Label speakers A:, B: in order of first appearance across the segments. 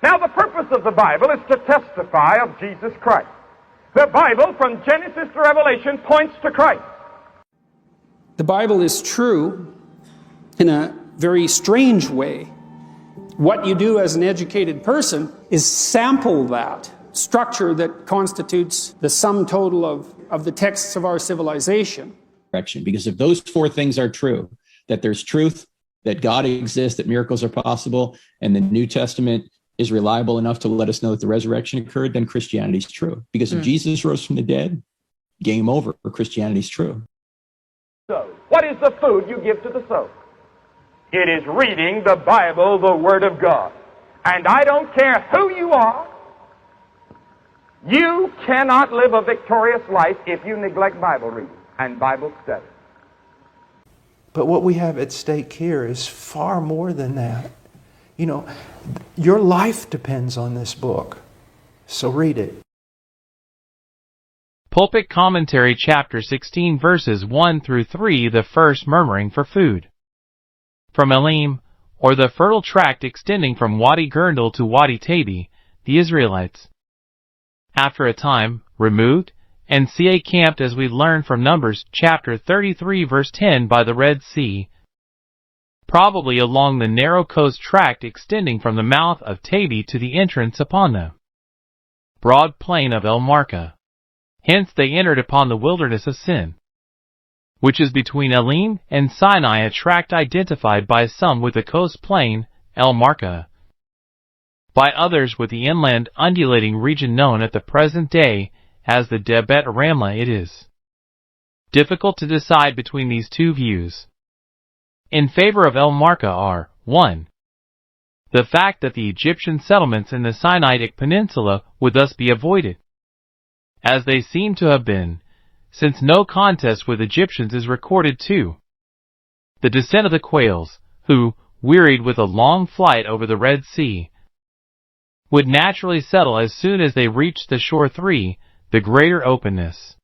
A: Now, the purpose of the Bible is to testify of Jesus Christ. The Bible, from Genesis to Revelation, points to Christ.
B: The Bible is true in a very strange way. What you do as an educated person is sample that structure that constitutes the sum total of the texts of our civilization.
C: Because if those four things are true, that there's truth, that God exists, that miracles are possible, and the New Testament is reliable enough to let us know that the resurrection occurred, then Christianity is true. Because if Jesus rose from the dead, game over, Christianity is true.
A: So, what is the food you give to the soul? It is reading the Bible, the Word of God. And I don't care who you are, you cannot live a victorious life if you neglect Bible reading and Bible study.
D: But what we have at stake here is far more than that. You know, your life depends on this book. So read it.
E: Pulpit Commentary, chapter 16, verses 1 through 3, the first murmuring for food. From Elim, or the fertile tract extending from Wadi Gurndal to Wadi Tabi, the Israelites, after a time, removed, and camped, as we learn from Numbers chapter 33 verse 10, by the Red Sea, probably along the narrow coast tract extending from the mouth of Tabi to the entrance upon the broad plain of El Marka. Hence they entered upon the wilderness of Sin, which is between Elim and Sinai, a tract identified by some with the coast plain, El Marka, by others with the inland undulating region known at the present day as the Debet Ramla. It is difficult to decide between these two views. In favor of El Marka are 1. The fact that the Egyptian settlements in the Sinaitic Peninsula would thus be avoided, as they seem to have been, since no contest with Egyptians is recorded. 2. The descent of the quails, who, wearied with a long flight over the Red Sea, would naturally settle as soon as they reached the shore. 3. The greater openness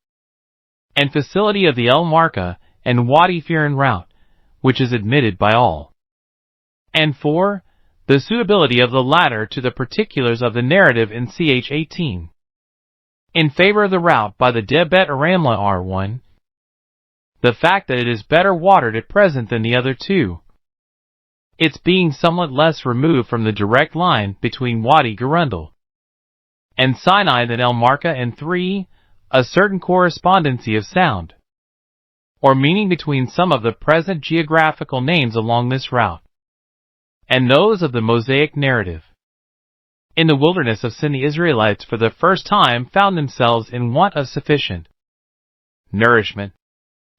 E: and facility of the El Marka and Wadi Firan route, which is admitted by all. And 4. The suitability of the latter to the particulars of the narrative in Ch 18. In favor of the route by the Debet Ramla are 1. The fact that it is better watered at present than the other two, its being somewhat less removed from the direct line between Wadi Gurundal and Sinai than El Marka. And 3. A certain correspondency of sound or meaning between some of the present geographical names along this route and those of the Mosaic narrative. In the wilderness of Sin, the Israelites for the first time found themselves in want of sufficient nourishment.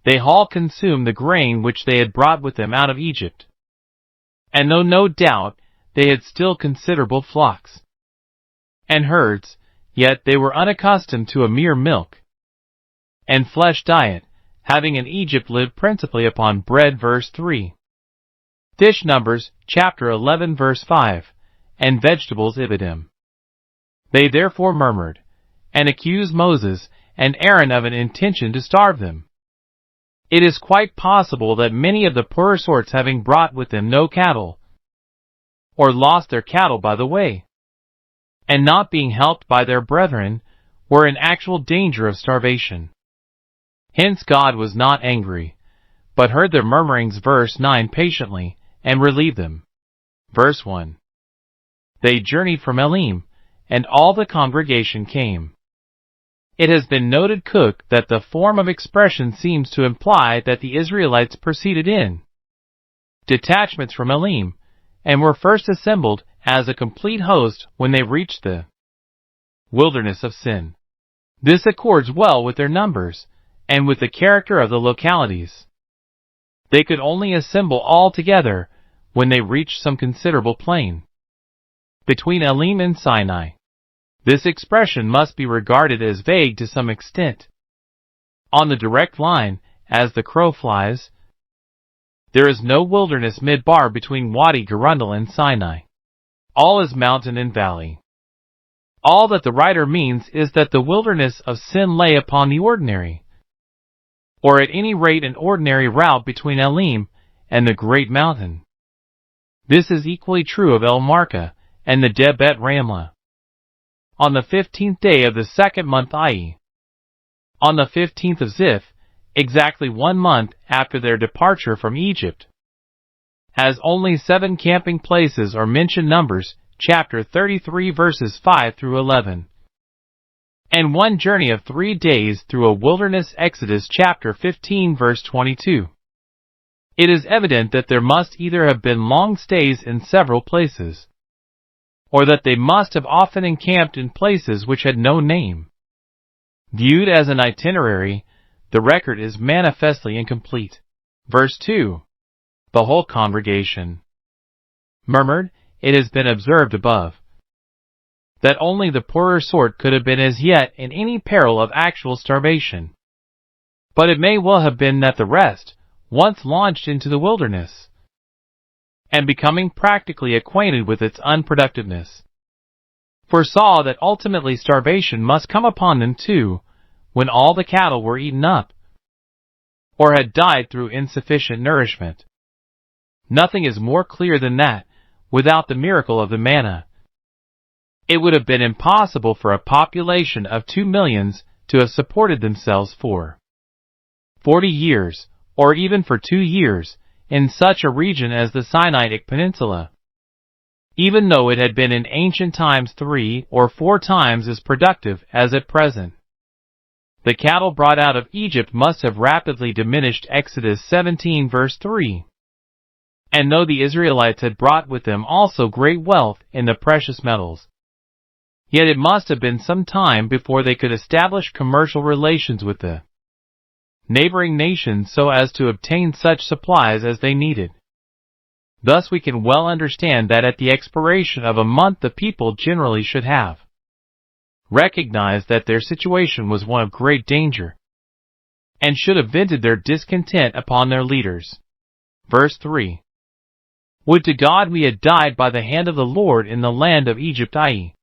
E: They all consumed the grain which they had brought with them out of Egypt. And though no doubt they had still considerable flocks and herds, yet they were unaccustomed to a mere milk and flesh diet, having in Egypt lived principally upon bread. Verse 3. Fish, Numbers chapter 11 verse 5, and vegetables, Ibidim. They therefore murmured, and accused Moses and Aaron of an intention to starve them. It is quite possible that many of the poorer sorts, having brought with them no cattle, or lost their cattle by the way, and not being helped by their brethren, were in actual danger of starvation. Hence God was not angry, but heard their murmurings. Verse 9 patiently, and relieved them. Verse 1. They journeyed from Elim, and all the congregation came. It has been noted, Cook, that the form of expression seems to imply that the Israelites proceeded in detachments from Elim, and were first assembled as a complete host when they reached the wilderness of Sin. This accords well with their numbers, and with the character of the localities. They could only assemble all together when they reached some considerable plain between Elim and Sinai. This expression must be regarded as vague to some extent. On the direct line, as the crow flies, there is no wilderness midbar between Wadi Gurundal and Sinai. All is mountain and valley. All that the writer means is that the wilderness of Sin lay upon the ordinary, or at any rate an ordinary route between Elim and the great mountain. This is equally true of El Marka and the Debet Ramlah. On the 15th day of the second month, i.e., on the 15th of Ziph, exactly 1 month after their departure from Egypt. As only 7 camping places are mentioned, Numbers chapter 33 verses 5 through 11. And 1 journey of 3 days through a wilderness, Exodus chapter 15 verse 22. It is evident that there must either have been long stays in several places, or that they must have often encamped in places which had no name. Viewed as an itinerary, the record is manifestly incomplete. Verse 2. The whole congregation murmured. It has been observed above that only the poorer sort could have been as yet in any peril of actual starvation. But it may well have been that the rest, once launched into the wilderness, and becoming practically acquainted with its unproductiveness, foresaw that ultimately starvation must come upon them too, when all the cattle were eaten up, or had died through insufficient nourishment. Nothing is more clear than that, without the miracle of the manna, it would have been impossible for a population of 2 millions to have supported themselves for 40 years, or even for 2 years, in such a region as the Sinaitic Peninsula, even though it had been in ancient times 3 or 4 times as productive as at present. The cattle brought out of Egypt must have rapidly diminished, Exodus 17 verse 3. And though the Israelites had brought with them also great wealth in the precious metals, yet it must have been some time before they could establish commercial relations with the neighboring nations so as to obtain such supplies as they needed. Thus we can well understand that at the expiration of a month the people generally should have recognized that their situation was one of great danger, and should have vented their discontent upon their leaders. Verse 3. Would to God we had died by the hand of the Lord in the land of Egypt, i.e.,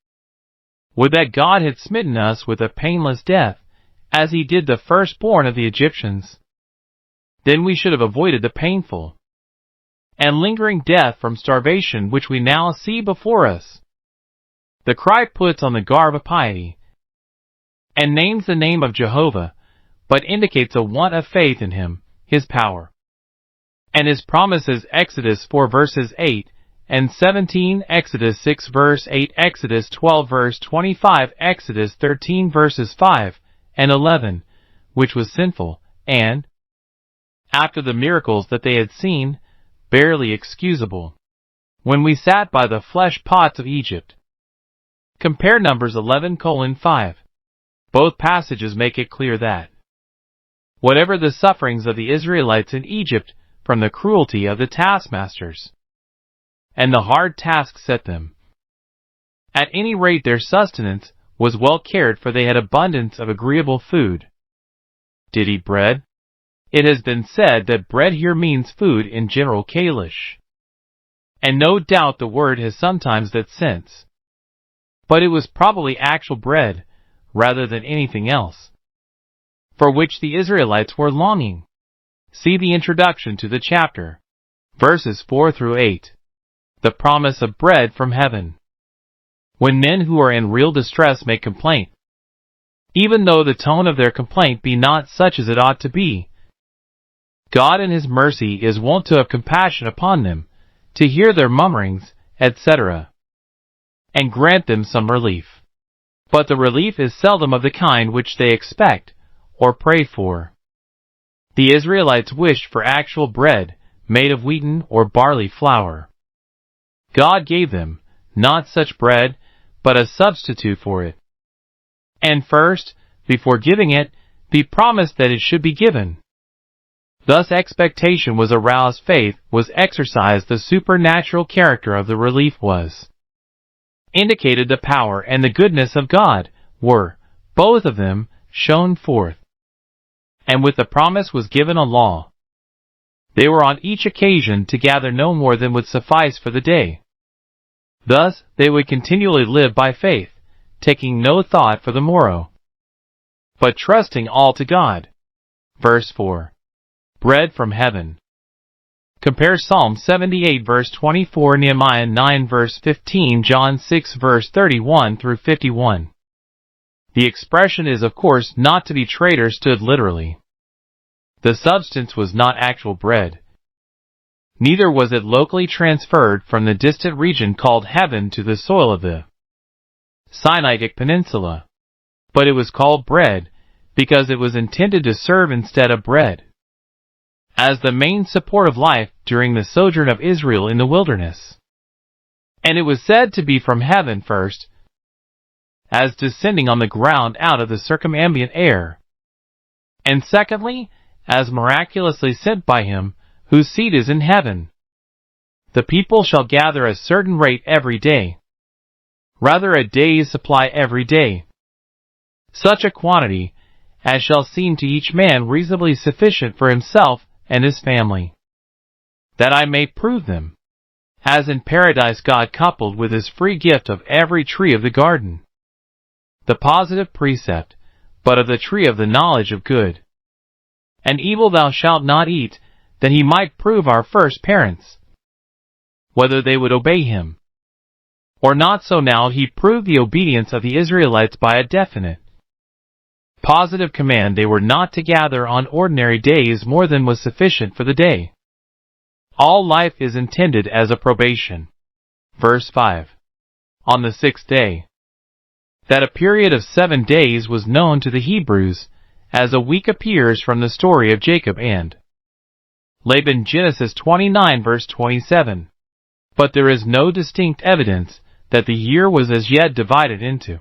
E: would that God had smitten us with a painless death, as he did the firstborn of the Egyptians. Then we should have avoided the painful and lingering death from starvation which we now see before us. The cry puts on the garb of piety, and names the name of Jehovah, but indicates a want of faith in him, his power, and his promises. Exodus 4 verses 8 and 17, Exodus 6 verse 8, Exodus 12 verse 25, Exodus 13 verses 5 and 11, which was sinful, and, after the miracles that they had seen, barely excusable, when we sat by the flesh pots of Egypt. Compare Numbers 11:5. Both passages make it clear that, whatever the sufferings of the Israelites in Egypt from the cruelty of the taskmasters and the hard tasks set them, at any rate their sustenance was well cared for. They had abundance of agreeable food. Did eat bread? It has been said that bread here means food in general Kalish, and no doubt the word has sometimes that sense. But it was probably actual bread, rather than anything else, for which the Israelites were longing. See the introduction to the chapter, verses 4 through 8. The promise of bread from heaven. When men who are in real distress make complaint, even though the tone of their complaint be not such as it ought to be, God in his mercy is wont to have compassion upon them, to hear their murmurings, etc., and grant them some relief. But the relief is seldom of the kind which they expect or pray for. The Israelites wished for actual bread, made of wheaten or barley flour. God gave them, not such bread, but a substitute for it. And first, before giving it, be promised that it should be given. Thus expectation was aroused, faith was exercised, the supernatural character of the relief was indicated, the power and the goodness of God were, both of them, shown forth. And with the promise was given a law. They were on each occasion to gather no more than would suffice for the day. Thus they would continually live by faith, taking no thought for the morrow, but trusting all to God. Verse 4. Bread from heaven. Compare Psalm 78 verse 24, Nehemiah 9 verse 15, John 6 verse 31 through 51. The expression is of course not to be understood literally. The substance was not actual bread. Neither was it locally transferred from the distant region called heaven to the soil of the Sinaitic Peninsula. But it was called bread because it was intended to serve instead of bread as the main support of life during the sojourn of Israel in the wilderness. And it was said to be from heaven first, as descending on the ground out of the circumambient air, and secondly, as miraculously sent by him whose seat is in heaven. The people shall gather a certain rate every day, rather a day's supply every day, such a quantity as shall seem to each man reasonably sufficient for himself and his family, that I may prove them, as in paradise God coupled with his free gift of every tree of the garden, the positive precept, but of the tree of the knowledge of good and evil thou shalt not eat, that he might prove our first parents, whether they would obey him or not. So now he proved the obedience of the Israelites by a definite, positive command they were not to gather on ordinary days more than was sufficient for the day. All life is intended as a probation. Verse 5. On the 6th day. That a period of 7 days was known to the Hebrews, as a week appears from the story of Jacob and Laban. Genesis 29 verse 27. But there is no distinct evidence that the year was as yet divided into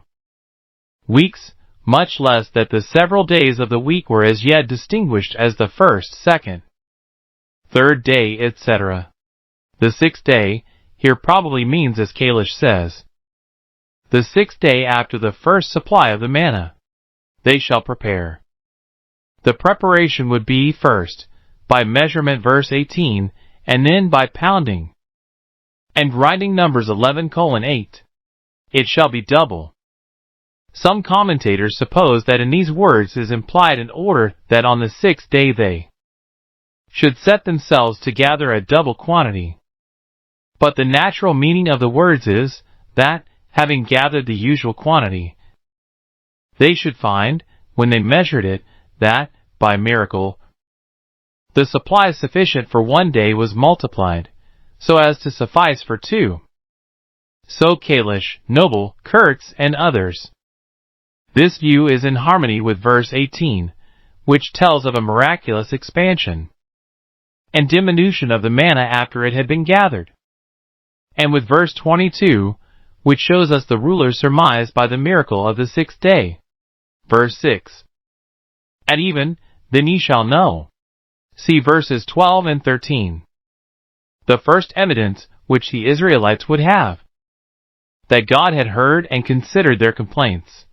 E: weeks, much less that the several days of the week were as yet distinguished as the first, second, third day, etc. The 6th day here probably means, as Kalish says, the 6th day after the first supply of the manna. They shall prepare. The preparation would be first by measurement, verse 18, and then by pounding and grinding, Numbers 11:8. It shall be double. Some commentators suppose that in these words is implied an order that on the 6th day they should set themselves to gather a double quantity. But the natural meaning of the words is that, having gathered the usual quantity, they should find, when they measured it, that, by miracle, the supply sufficient for 1 day was multiplied, so as to suffice for 2. So Kalish, Noble, Kurtz, and others. This view is in harmony with verse 18, which tells of a miraculous expansion and diminution of the manna after it had been gathered, and with verse 22, which shows us the ruler's surmise by the miracle of the 6th day. Verse 6. And even, then ye shall know. See verses 12 and 13. The first evidence which the Israelites would have that God had heard and considered their complaints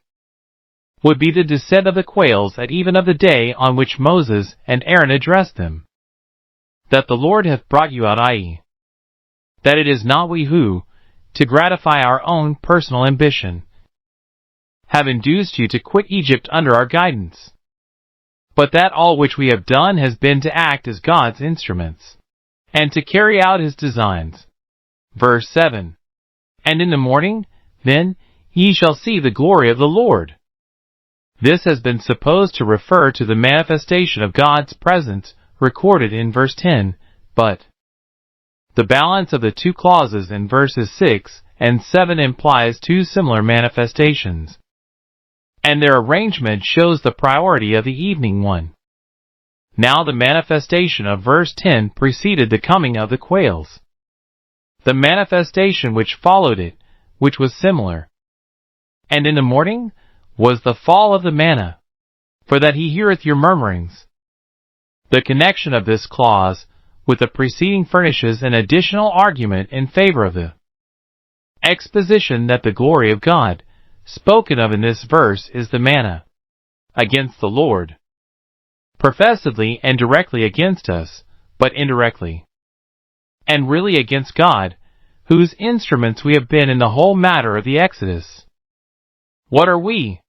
E: would be the descent of the quails at even of the day on which Moses and Aaron addressed them. That the Lord hath brought you out, i.e., that it is not we who, to gratify our own personal ambition, have induced you to quit Egypt under our guidance, but that all which we have done has been to act as God's instruments, and to carry out his designs. Verse 7. And in the morning, then, ye shall see the glory of the Lord. This has been supposed to refer to the manifestation of God's presence recorded in verse 10, but the balance of the two clauses in verses 6 and 7 implies two similar manifestations, and their arrangement shows the priority of the evening one. Now the manifestation of verse 10 preceded the coming of the quails. The manifestation which followed it, which was similar, and in the morning, was the fall of the manna, for that he heareth your murmurings. The connection of this clause with the preceding furnishes an additional argument in favor of the exposition that the glory of God, spoken of in this verse, is the manna, against the Lord, professedly and directly against us, but indirectly, and really against God, whose instruments we have been in the whole matter of the Exodus. What are we?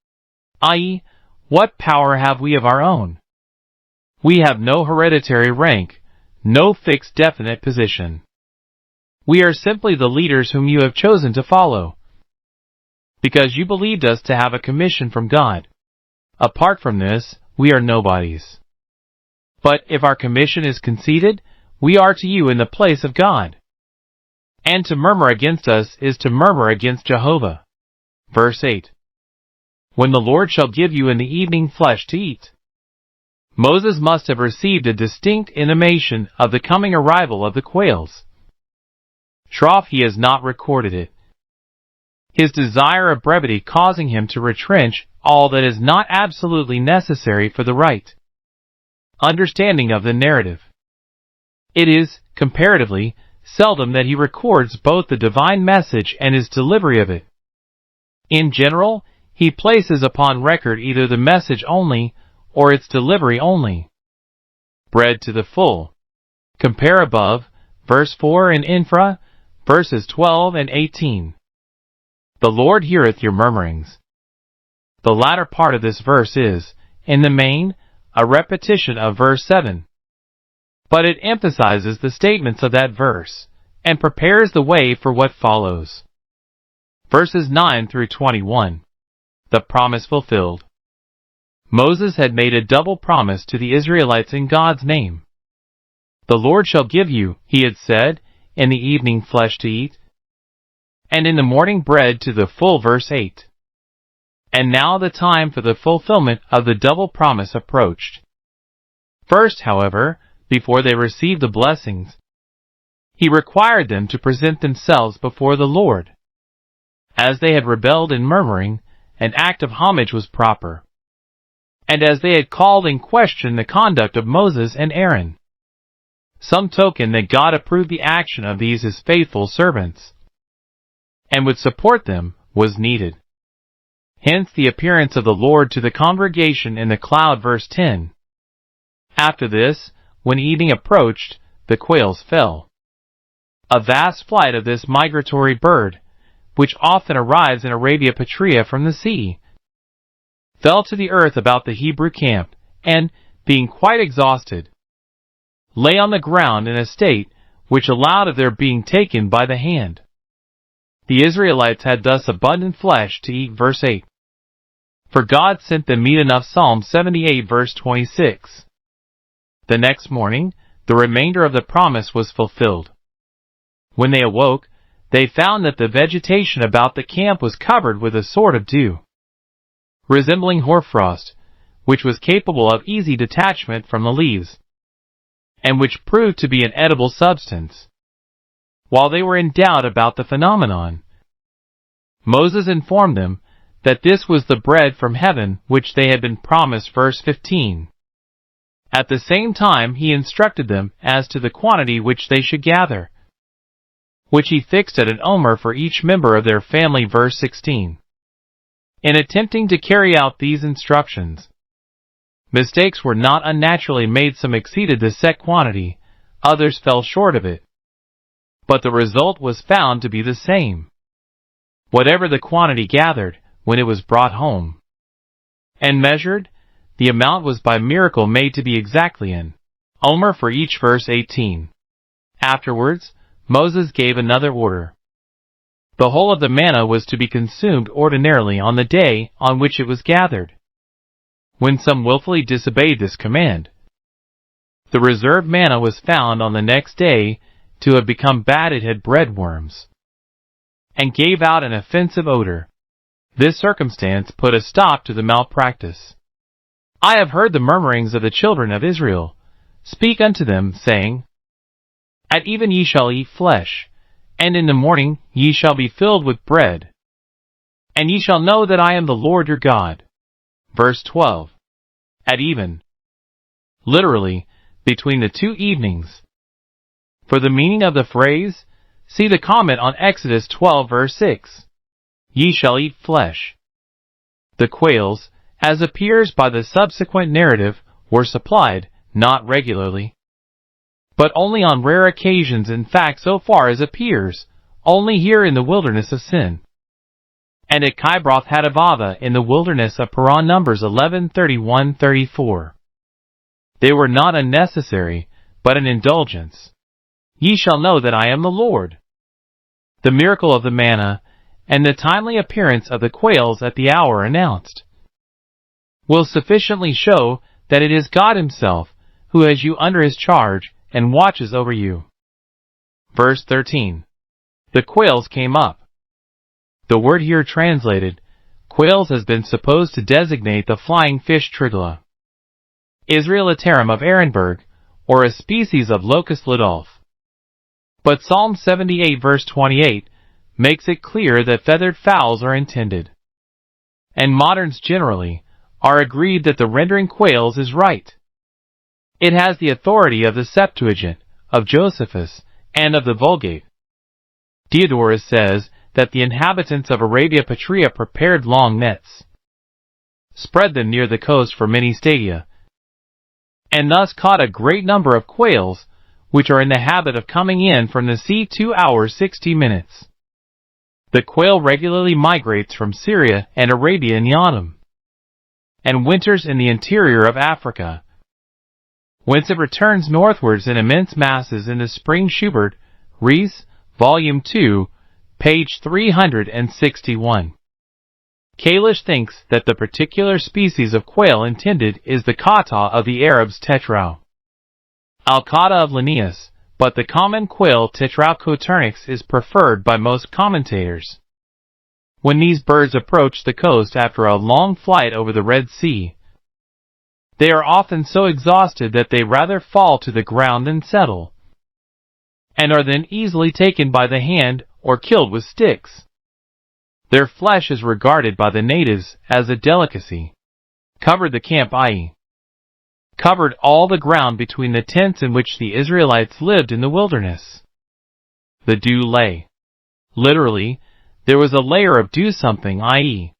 E: I.e., what power have we of our own? We have no hereditary rank, no fixed definite position. We are simply the leaders whom you have chosen to follow, because you believed us to have a commission from God. Apart from this, we are nobodies. But if our commission is conceded, we are to you in the place of God. And to murmur against us is to murmur against Jehovah. Verse 8. When the Lord shall give you in the evening flesh to eat. Moses must have received a distinct intimation of the coming arrival of the quails. Trough he has not recorded it. His desire of brevity causing him to retrench all that is not absolutely necessary for the right understanding of the narrative. It is, comparatively, seldom that he records both the divine message and his delivery of it. In general, he places upon record either the message only, or its delivery only. Bread to the full. Compare above, verse 4 and infra, verses 12 and 18. The Lord heareth your murmurings. The latter part of this verse is, in the main, a repetition of verse 7. But it emphasizes the statements of that verse, and prepares the way for what follows. Verses 9 through 21. The promise fulfilled. Moses had made a double promise to the Israelites in God's name. The Lord shall give you, he had said, in the evening flesh to eat, and in the morning bread to the full. Verse 8. And now the time for the fulfillment of the double promise approached. First, however, before they received the blessings, he required them to present themselves before the Lord. As they had rebelled in murmuring, an act of homage was proper. And as they had called in question the conduct of Moses and Aaron, some token that God approved the action of these his faithful servants, and would support them, was needed. Hence the appearance of the Lord to the congregation in the cloud. Verse 10. After this, when evening approached, the quails fell. A vast flight of this migratory bird, which often arrives in Arabia Petrea from the sea, fell to the earth about the Hebrew camp, and, being quite exhausted, lay on the ground in a state which allowed of their being taken by the hand. The Israelites had thus abundant flesh to eat. Verse 8. For God sent them meat enough. Psalm 78 verse 26. The next morning, the remainder of the promise was fulfilled. When they awoke, they found that the vegetation about the camp was covered with a sort of dew, resembling hoarfrost, which was capable of easy detachment from the leaves, and which proved to be an edible substance. While they were in doubt about the phenomenon, Moses informed them that this was the bread from heaven which they had been promised. Verse 15. At the same time he instructed them as to the quantity which they should gather, which he fixed at an omer for each member of their family. Verse 16. In attempting to carry out these instructions, mistakes were not unnaturally made. Some exceeded the set quantity, others fell short of it. But the result was found to be the same, whatever the quantity gathered, when it was brought home and measured, the amount was by miracle made to be exactly an omer for each. Verse 18. Afterwards, Moses gave another order. The whole of the manna was to be consumed ordinarily on the day on which it was gathered. When some willfully disobeyed this command, the reserved manna was found on the next day to have become bad. It had bred worms, and gave out an offensive odor. This circumstance put a stop to the malpractice. I have heard the murmurings of the children of Israel. Speak unto them, saying, At even ye shall eat flesh, and in the morning ye shall be filled with bread. And ye shall know that I am the Lord your God. Verse 12. At even. Literally, between the two evenings. For the meaning of the phrase, see the comment on Exodus 12 verse 6. Ye shall eat flesh. The quails, as appears by the subsequent narrative, were supplied, not regularly, but only on rare occasions. In fact, so far as appears, only here in the wilderness of Sin, and at Kibroth Hattaavah in the wilderness of Paran. Numbers 11:31-34. They were not unnecessary, but an indulgence. Ye shall know that I am the Lord. The miracle of the manna, and the timely appearance of the quails at the hour announced, will sufficiently show that it is God himself who has you under his charge and watches over you. Verse 13. The quails came up. The word here translated, quails, has been supposed to designate the flying fish Trigla, Israelitarum of Ehrenberg, or a species of Locust Ludolf. But Psalm 78 verse 28 makes it clear that feathered fowls are intended. And moderns generally are agreed that the rendering quails is right. It has the authority of the Septuagint, of Josephus, and of the Vulgate. Diodorus says that the inhabitants of Arabia Petrea prepared long nets, spread them near the coast for many stadia, and thus caught a great number of quails, which are in the habit of coming in from the sea 2 hours 60 minutes. The quail regularly migrates from Syria and Arabia in the autumn, and winters in the interior of Africa, whence it returns northwards in immense masses in the spring. Schubert, Ries, Volume 2, page 361. Kalish thinks that the particular species of quail intended is the kata of the Arabs, tetrao, alcata of Linnaeus, but the common quail Tetrao is preferred by most commentators. When these birds approach the coast after a long flight over the Red Sea, they are often so exhausted that they rather fall to the ground than settle, and are then easily taken by the hand or killed with sticks. Their flesh is regarded by the natives as a delicacy. Covered the camp, i.e., covered all the ground between the tents in which the Israelites lived in the wilderness. The dew lay. Literally, there was a layer of dew something, i.e.,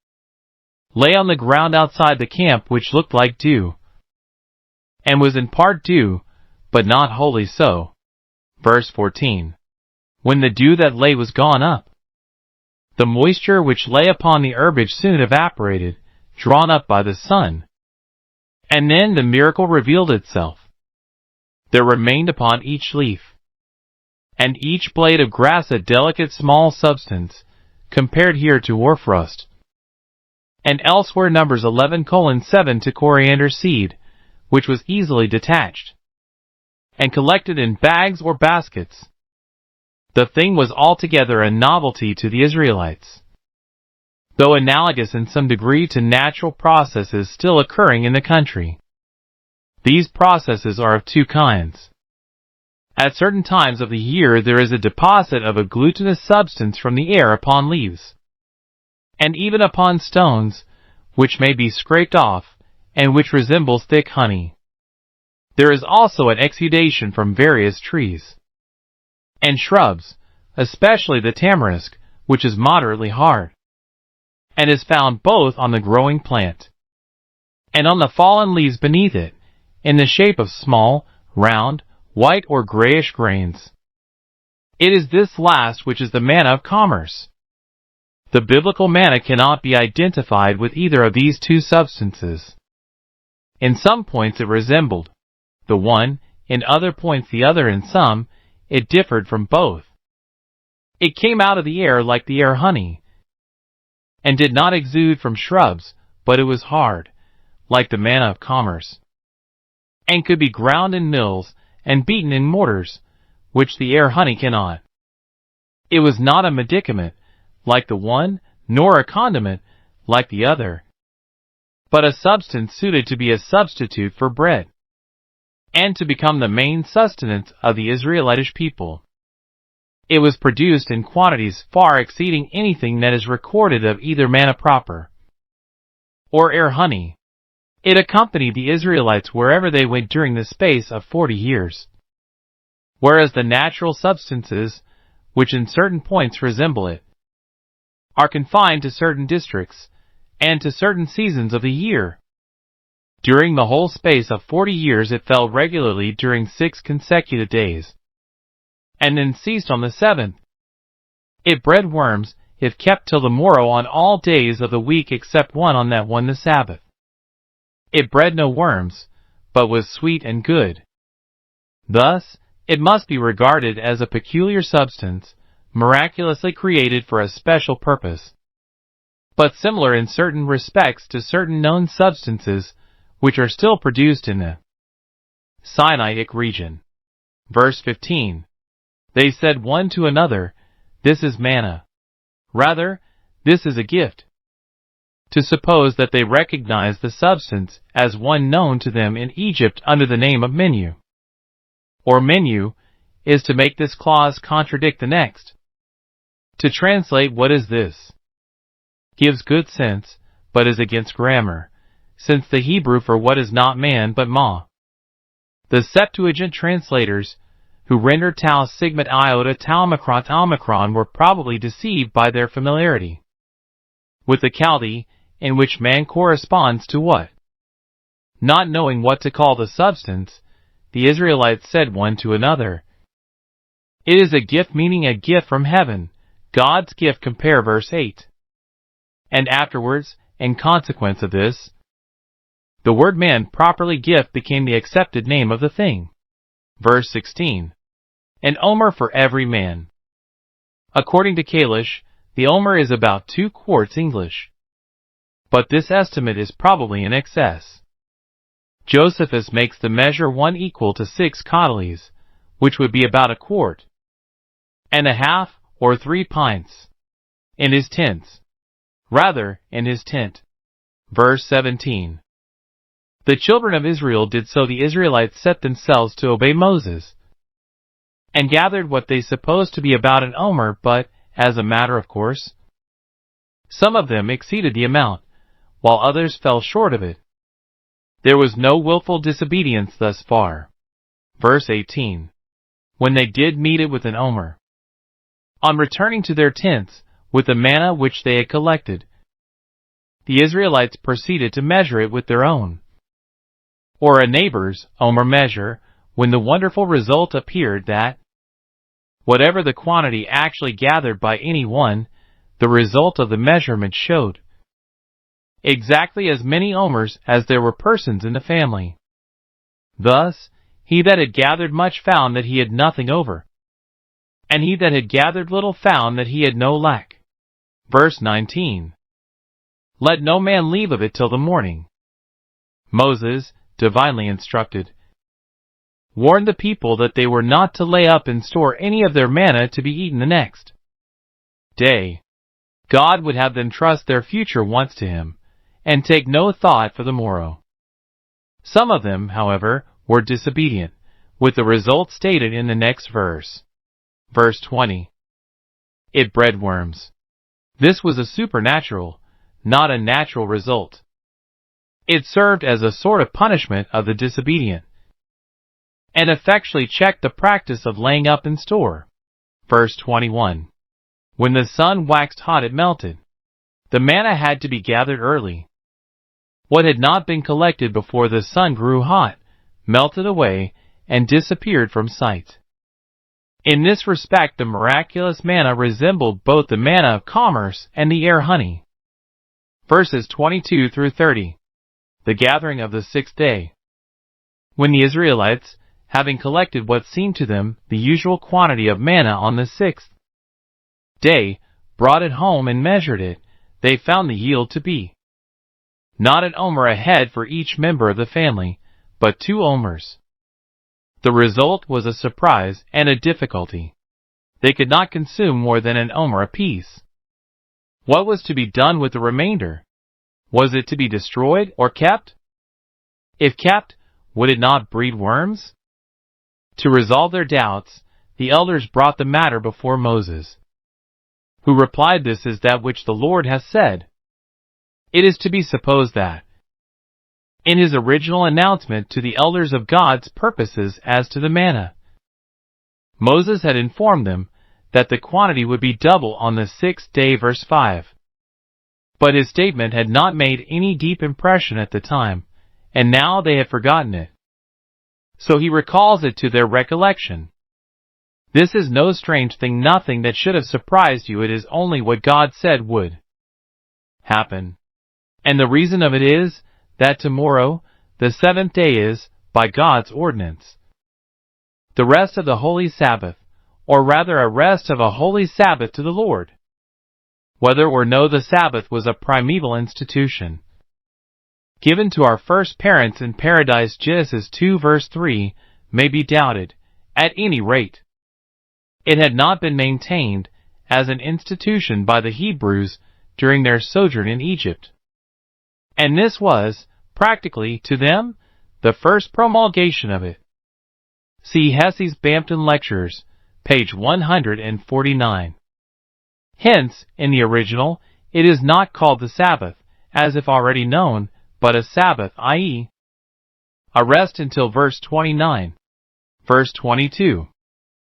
E: lay on the ground outside the camp which looked like dew, and was in part dew, but not wholly so. Verse 14. When the dew that lay was gone up, the moisture which lay upon the herbage soon evaporated, drawn up by the sun. And then the miracle revealed itself. There remained upon each leaf, and each blade of grass a delicate small substance, compared here to hoarfrost, and elsewhere Numbers 11:7 to coriander seed, which was easily detached, and collected in bags or baskets. The thing was altogether a novelty to the Israelites, though analogous in some degree to natural processes still occurring in the country. These processes are of two kinds. At certain times of the year there is a deposit of a glutinous substance from the air upon leaves, and even upon stones, which may be scraped off, and which resembles thick honey. There is also an exudation from various trees and shrubs, especially the tamarisk, which is moderately hard, and is found both on the growing plant and on the fallen leaves beneath it, in the shape of small, round, white or grayish grains. It is this last which is the manna of commerce. The biblical manna cannot be identified with either of these two substances. In some points it resembled the one, in other points the other, in some it differed from both. It came out of the air like the air honey, and did not exude from shrubs, but it was hard, like the manna of commerce, and could be ground in mills and beaten in mortars, which the air honey cannot. It was not a medicament, like the one, nor a condiment, like the other, but a substance suited to be a substitute for bread, and to become the main sustenance of the Israelitish people. It was produced in quantities far exceeding anything that is recorded of either manna proper or air honey. It accompanied the Israelites wherever they went during the space of 40 years, whereas the natural substances, which in certain points resemble it, are confined to certain districts, and to certain seasons of the year. During the whole space of 40 years it fell regularly during 6 consecutive days, and then ceased on the 7th. It bred worms, if kept till the morrow, on all days of the week except one, on that one the Sabbath. It bred no worms, but was sweet and good. Thus, it must be regarded as a peculiar substance, miraculously created for a special purpose, but similar in certain respects to certain known substances which are still produced in the Sinaitic region. Verse 15. They said one to another, "This is manna." Rather, this is a gift. To suppose that they recognize the substance as one known to them in Egypt under the name of menu, or menu, is to make this clause contradict the next. To translate "what is this" gives good sense, but is against grammar, since the Hebrew for what is not man but ma. The Septuagint translators, who rendered tau sigmat iota tau omicron were probably deceived by their familiarity with the Chaldee, in which man corresponds to what? Not knowing what to call the substance, the Israelites said one to another, "It is a gift," meaning a gift from heaven, God's gift. Compare verse 8. And afterwards, in consequence of this, the word man, properly gift, became the accepted name of the thing. Verse 16. An omer for every man. According to Kalish, the omer is about 2 quarts English. But this estimate is probably in excess. Josephus makes the measure 1 equal to 6 codalies, which would be about 1 quart and a half, or 3 pints, in his tents. Rather, in his tent. Verse 17. The children of Israel did so. The Israelites set themselves to obey Moses, and gathered what they supposed to be about an omer, but, as a matter of course, some of them exceeded the amount, while others fell short of it. There was no willful disobedience thus far. Verse 18. When they did meet it with an omer, on returning to their tents, with the manna which they had collected, the Israelites proceeded to measure it with their own, or a neighbor's, omer measure, when the wonderful result appeared that, whatever the quantity actually gathered by any one, the result of the measurement showed exactly as many omers as there were persons in the family. Thus, he that had gathered much found that he had nothing over, and he that had gathered little found that he had no lack. Verse 19. Let no man leave of it till the morning. Moses, divinely instructed, warned the people that they were not to lay up in store any of their manna to be eaten the next day. God would have them trust their future wants to him, and take no thought for the morrow. Some of them, however, were disobedient, with the result stated in the next verse. Verse 20. It bred worms. This was a supernatural, not a natural result. It served as a sort of punishment of the disobedient, and effectually checked the practice of laying up in store. Verse 21. When the sun waxed hot it melted. The manna had to be gathered early. What had not been collected before the sun grew hot, melted away, and disappeared from sight. In this respect the miraculous manna resembled both the manna of commerce and the air honey. Verses 22 through 30. The gathering of the 6th day. When the Israelites, having collected what seemed to them the usual quantity of manna on the 6th day, brought it home and measured it, they found the yield to be not an omer a head for each member of the family, but 2 omers. The result was a surprise and a difficulty. They could not consume more than an omer apiece. What was to be done with the remainder? Was it to be destroyed or kept? If kept, would it not breed worms? To resolve their doubts, the elders brought the matter before Moses, who replied, This is that which the Lord hath said. It is to be supposed that, in his original announcement to the elders of God's purposes as to the manna, Moses had informed them that the quantity would be double on the 6th day, verse 5. But his statement had not made any deep impression at the time, and now they had forgotten it. So he recalls it to their recollection. This is no strange thing, nothing that should have surprised you. It is only what God said would happen. And the reason of it is that tomorrow, the 7th day, is, by God's ordinance, the rest of the holy Sabbath, or rather a rest of a holy Sabbath to the Lord. Whether or no the Sabbath was a primeval institution, given to our first parents in paradise, Genesis 2 verse 3, may be doubted. At any rate, it had not been maintained as an institution by the Hebrews during their sojourn in Egypt. And this was, practically, to them, the first promulgation of it. See Hesse's Bampton Lectures, page 149. Hence, in the original, it is not called the Sabbath, as if already known, but a Sabbath, i.e., a rest until verse 29. Verse 22.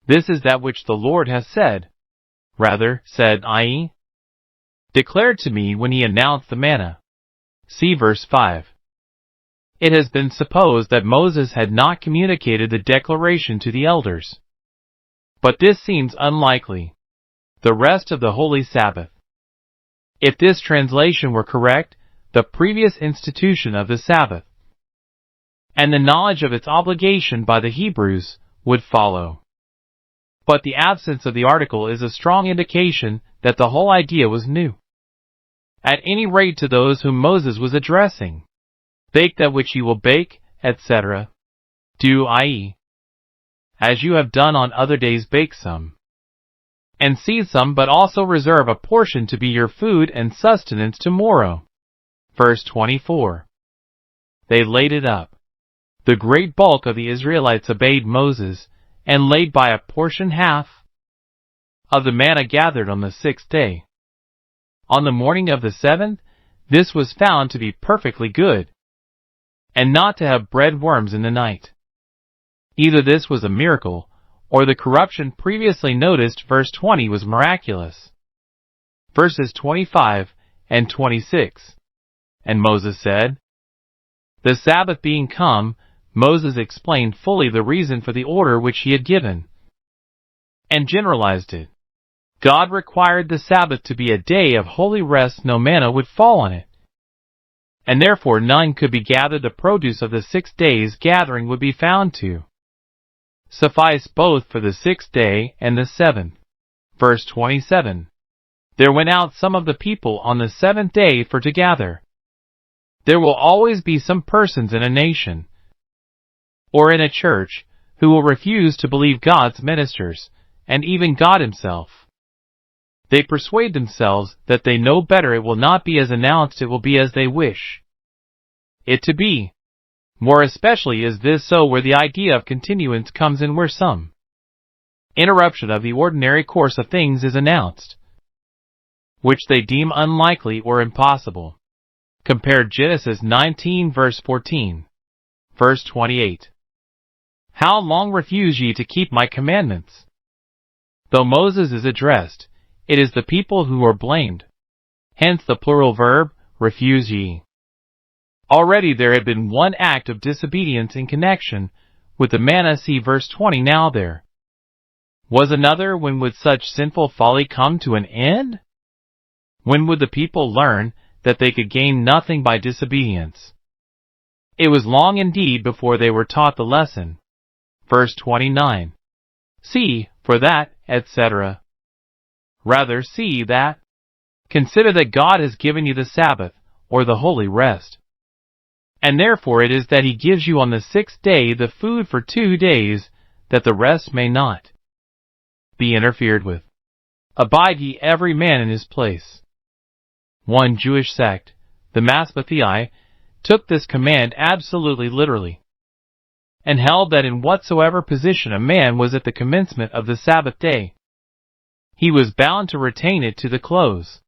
E: This is that which the Lord has said. Rather, said, i.e., declared to me when he announced the manna. See verse 5. It has been supposed that Moses had not communicated the declaration to the elders. But this seems unlikely. The rest of the holy Sabbath. If this translation were correct, the previous institution of the Sabbath and the knowledge of its obligation by the Hebrews would follow. But the absence of the article is a strong indication that the whole idea was new. At any rate to those whom Moses was addressing. Bake that which you will bake, etc. Do, i.e., as you have done on other days, bake some. And seethe some, but also reserve a portion to be your food and sustenance tomorrow. Verse 24. They laid it up. The great bulk of the Israelites obeyed Moses, and laid by a portion half of the manna gathered on the 6th day. On the morning of the 7th, this was found to be perfectly good, and not to have bred worms in the night. Either this was a miracle, or the corruption previously noticed, verse 20, was miraculous. Verses 25 and 26. And Moses said, the Sabbath being come, Moses explained fully the reason for the order which he had given, and generalized it. God required the Sabbath to be a day of holy rest, no manna would fall on it, and therefore none could be gathered. The produce of the 6 days' gathering would be found to suffice both for the 6th day and the 7th. Verse 27. There went out some of the people on the 7th day for to gather. There will always be some persons in a nation, or in a church, who will refuse to believe God's ministers, and even God himself. They persuade themselves that they know better. It will not be as announced, it will be as they wish it to be. More especially is this so where the idea of continuance comes in, where some interruption of the ordinary course of things is announced, which they deem unlikely or impossible. Compare Genesis 19 verse 14. Verse 28. How long refuse ye to keep my commandments? Though Moses is addressed, it is the people who are blamed. Hence the plural verb, refuse ye. Already there had been one act of disobedience in connection with the manna. See verse 20. Now there was another. When would such sinful folly come to an end? When would the people learn that they could gain nothing by disobedience? It was long indeed before they were taught the lesson. Verse 29. See, for that, etc. Rather, see that. Consider that God has given you the Sabbath, or the holy rest. And therefore it is that he gives you on the 6th day the food for 2 days, that the rest may not be interfered with. Abide ye every man in his place. One Jewish sect, the Masbathei, took this command absolutely literally, and held that in whatsoever position a man was at the commencement of the Sabbath day, he was bound to retain it to the close.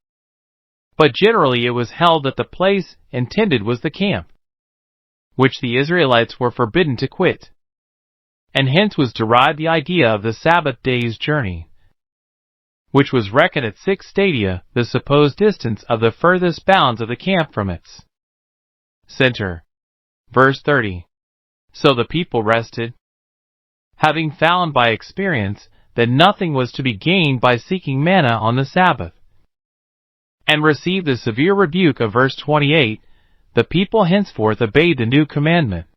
E: But generally it was held that the place intended was the camp, which the Israelites were forbidden to quit, and hence was derived the idea of the Sabbath day's journey, which was reckoned at 6 stadia, the supposed distance of the furthest bounds of the camp from its center. Verse 30. So the people rested, having found by experience that nothing was to be gained by seeking manna on the Sabbath, and received the severe rebuke of verse 28. The people henceforth obeyed the new commandment,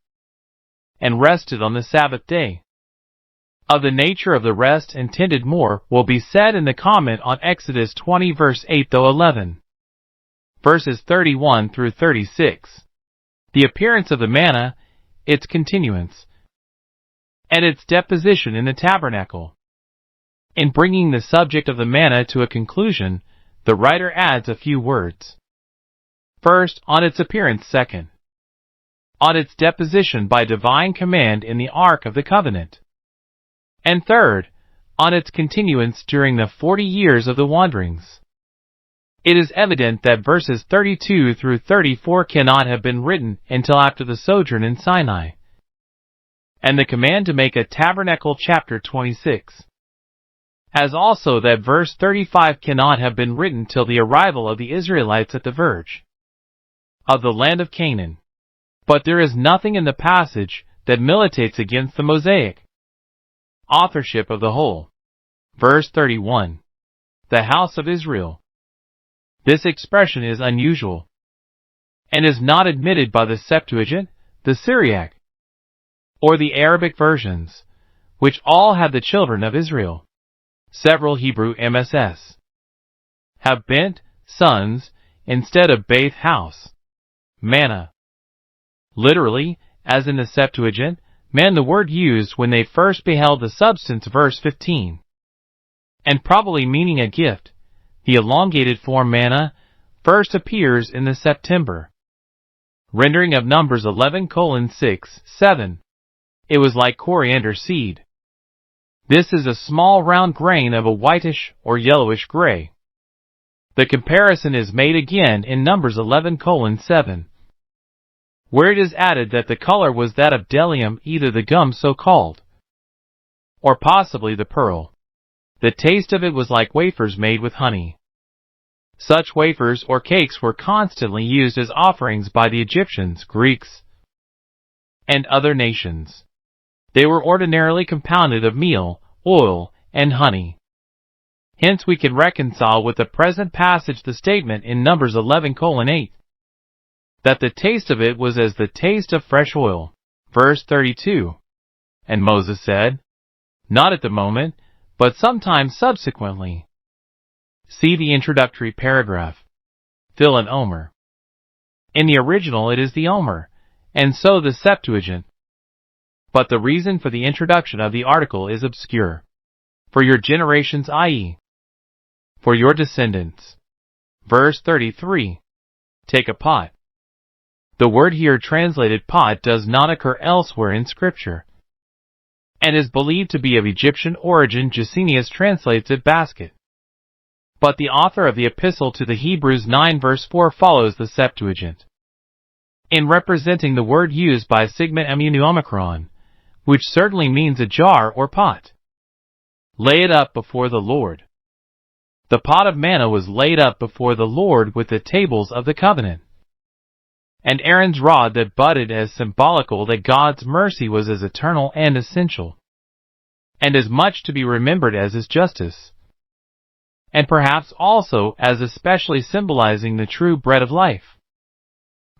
E: and rested on the Sabbath day. Of the nature of the rest intended more will be said in the comment on Exodus 20 verse 8-11. Verses 31 through 36. The appearance of the manna, its continuance, and its deposition in the tabernacle. In bringing the subject of the manna to a conclusion, the writer adds a few words. First, on its appearance. Second, on its deposition by divine command in the Ark of the Covenant. And third, on its continuance during the 40 years of the wanderings. It is evident that verses 32 through 34 cannot have been written until after the sojourn in Sinai, and the command to make a tabernacle chapter 26. As also that verse 35 cannot have been written till the arrival of the Israelites at the verge of the land of Canaan. But there is nothing in the passage that militates against the Mosaic authorship of the whole. Verse 31. The house of Israel. This expression is unusual, and is not admitted by the Septuagint, the Syriac, or the Arabic versions, which all have the children of Israel. Several Hebrew MSS have bent sons instead of Beth house. Manna. Literally, as in the Septuagint, man the word used when they first beheld the substance, verse 15, and probably meaning a gift. The elongated form manna first appears in the September rendering of Numbers 11:6-7. It was like coriander seed. This is a small round grain of a whitish or yellowish gray. The comparison is made again in Numbers 11:7, where it is added that the color was that of bdellium, either the gum so called, or possibly the pearl. The taste of it was like wafers made with honey. Such wafers or cakes were constantly used as offerings by the Egyptians, Greeks, and other nations. They were ordinarily compounded of meal, oil, and honey. Hence we can reconcile with the present passage the statement in Numbers 11:8, that the taste of it was as the taste of fresh oil. Verse 32. And Moses said, not at the moment, but sometime subsequently. See the introductory paragraph. Fill an omer. In the original it is the omer, and so the Septuagint. But the reason for the introduction of the article is obscure. For your generations, i.e., for your descendants. Verse 33. Take a pot. The word here translated pot does not occur elsewhere in Scripture, and is believed to be of Egyptian origin. Gesenius translates it basket. But the author of the Epistle to the Hebrews 9 verse 4 follows the Septuagint in representing the word used by Sigma Mu Omicron, which certainly means a jar or pot. Lay it up before the Lord. The pot of manna was laid up before the Lord with the tables of the covenant, and Aaron's rod that budded, as symbolical that God's mercy was as eternal and essential, and as much to be remembered as his justice, and perhaps also as especially symbolizing the true bread of life.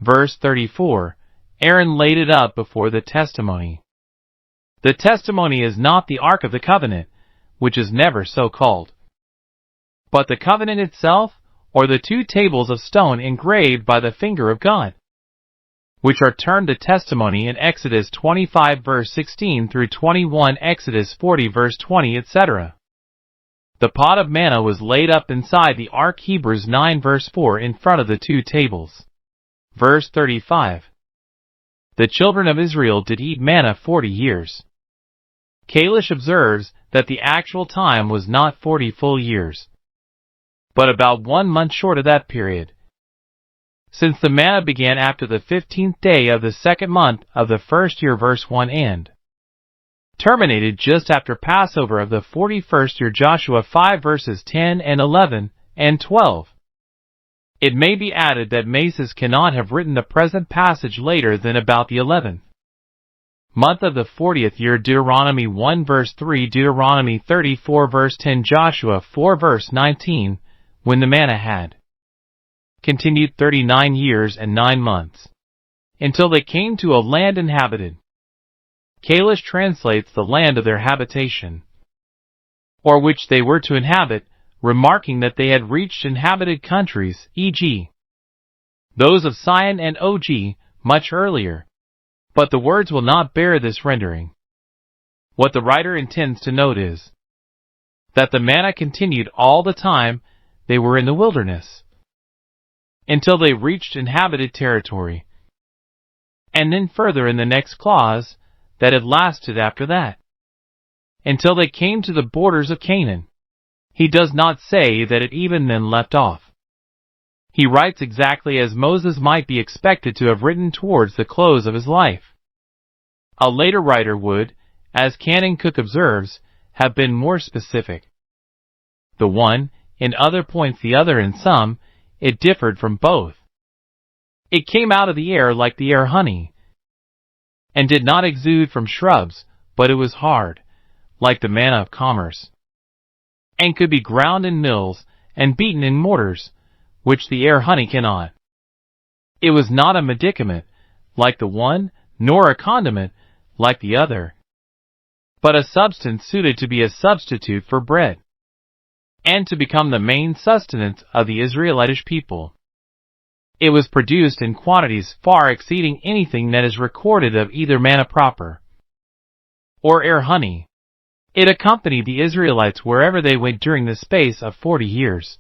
E: Verse 34. Aaron laid it up before the testimony. The testimony is not the Ark of the Covenant, which is never so called, but the covenant itself, or the two tables of stone engraved by the finger of God, which are termed the testimony in Exodus 25 verse 16 through 21, Exodus 40 verse 20, etc. The pot of manna was laid up inside the ark. Hebrews 9 verse 4 in front of the two tables. Verse 35. The children of Israel did eat manna 40 years. Kalish observes that the actual time was not 40 full years, but about 1 month short of that period, since the manna began after the 15th day of the second month of the first year. Verse 1 and terminated just after Passover of the 41st year. Joshua 5 verses 10 and 11 and 12. It may be added that Maces cannot have written the present passage later than about the 11th month of the 40th year. Deuteronomy 1 verse 3, Deuteronomy 34 verse 10, Joshua 4 verse 19, when the manna had continued 39 years and 9 months, until they came to a land inhabited. Kalish translates the land of their habitation, or which they were to inhabit, remarking that they had reached inhabited countries, e.g., those of Sion and Og, much earlier. But the words will not bear this rendering. What the writer intends to note is that the manna continued all the time they were in the wilderness, until they reached inhabited territory, and then further in the next clause, that it lasted after that, until they came to the borders of Canaan. He does not say that it even then left off. He writes exactly as Moses might be expected to have written towards the close of his life. A later writer would, as Canon Cook observes, have been more specific. The one, in other points the other in some, it differed from both. It came out of the air like the air honey, and did not exude from shrubs, but it was hard, like the manna of commerce, and could be ground in mills and beaten in mortars, which the air honey cannot. It was not a medicament, like the one, nor a condiment, like the other, but a substance suited to be a substitute for bread, and to become the main sustenance of the Israelitish people. It was produced in quantities far exceeding anything that is recorded of either manna proper or air honey. It accompanied the Israelites wherever they went during the space of 40 years,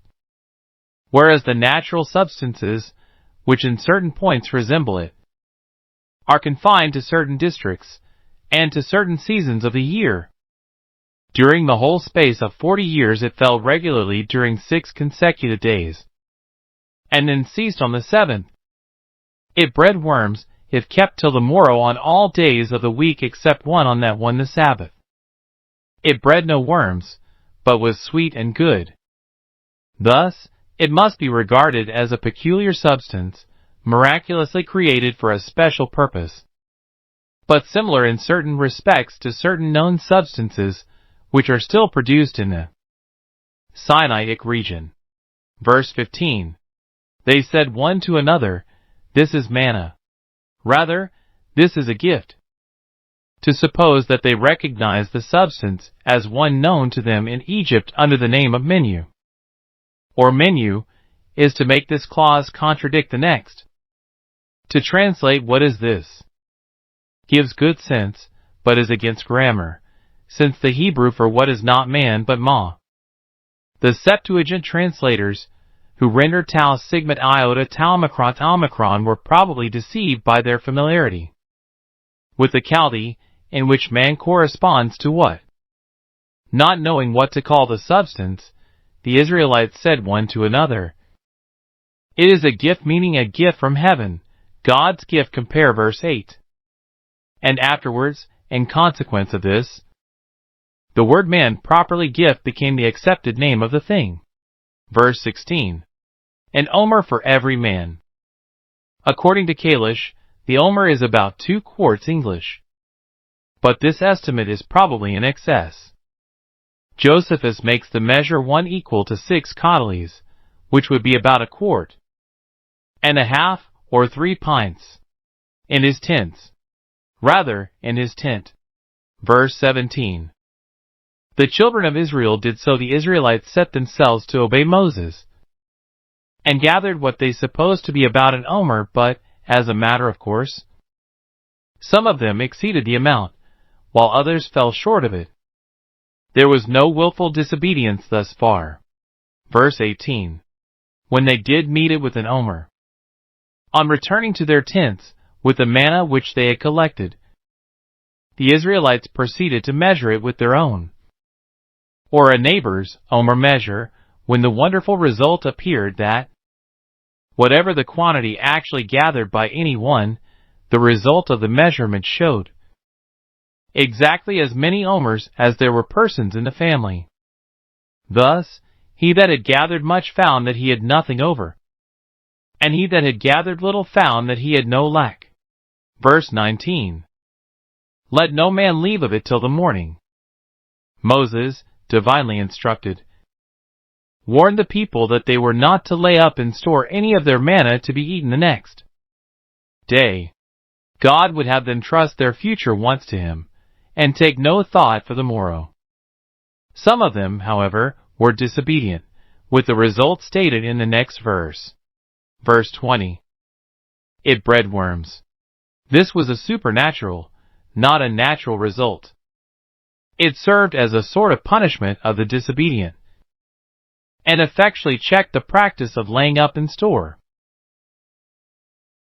E: whereas the natural substances, which in certain points resemble it, are confined to certain districts, and to certain seasons of the year. During the whole space of 40 years it fell regularly during 6 consecutive days, and then ceased on the 7th. It bred worms, if kept till the morrow on all days of the week except one on that one the Sabbath. It bred no worms, but was sweet and good. Thus, it must be regarded as a peculiar substance, miraculously created for a special purpose, but similar in certain respects to certain known substances which are still produced in the Sinaitic region. Verse 15. They said one to another, "This is manna." Rather, this is a gift. To suppose that they recognize the substance as one known to them in Egypt under the name of menu, or menu, is to make this clause contradict the next. To translate "what is this" gives good sense, but is against grammar, since the Hebrew for what is not man but ma. The Septuagint translators, who rendered tau sigmat iota tau were probably deceived by their familiarity with the Chaldee, in which man corresponds to what? Not knowing what to call the substance, the Israelites said one to another, "It is a gift," meaning a gift from heaven, God's gift. Compare verse 8. And afterwards, in consequence of this, the word man, properly gift, became the accepted name of the thing. Verse 16. An omer for every man. According to Kalish, the omer is about 2 quarts English, but this estimate is probably in excess. Josephus makes the measure 1 equal to 6 codalies, which would be about 1 quart and a half, or 3 pints, in his tents. Rather, in his tent. Verse 17. The children of Israel did so. The Israelites set themselves to obey Moses, and gathered what they supposed to be about an omer, but, as a matter of course, some of them exceeded the amount, while others fell short of it. There was no willful disobedience thus far. Verse 18. When they did meet it with an omer, on returning to their tents, with the manna which they had collected, the Israelites proceeded to measure it with their own, or a neighbor's, omer measure, when the wonderful result appeared that, whatever the quantity actually gathered by any one, the result of the measurement showed exactly as many omers as there were persons in the family. Thus, he that had gathered much found that he had nothing over, and he that had gathered little found that he had no lack. Verse 19. Let no man leave of it till the morning. Moses, divinely instructed, warned the people that they were not to lay up in store any of their manna to be eaten the next day. God would have them trust their future wants to him, and take no thought for the morrow. Some of them, however, were disobedient, with the result stated in the next verse. Verse 20. It bred worms. This was a supernatural, not a natural result. It served as a sort of punishment of the disobedient, and effectually checked the practice of laying up in store.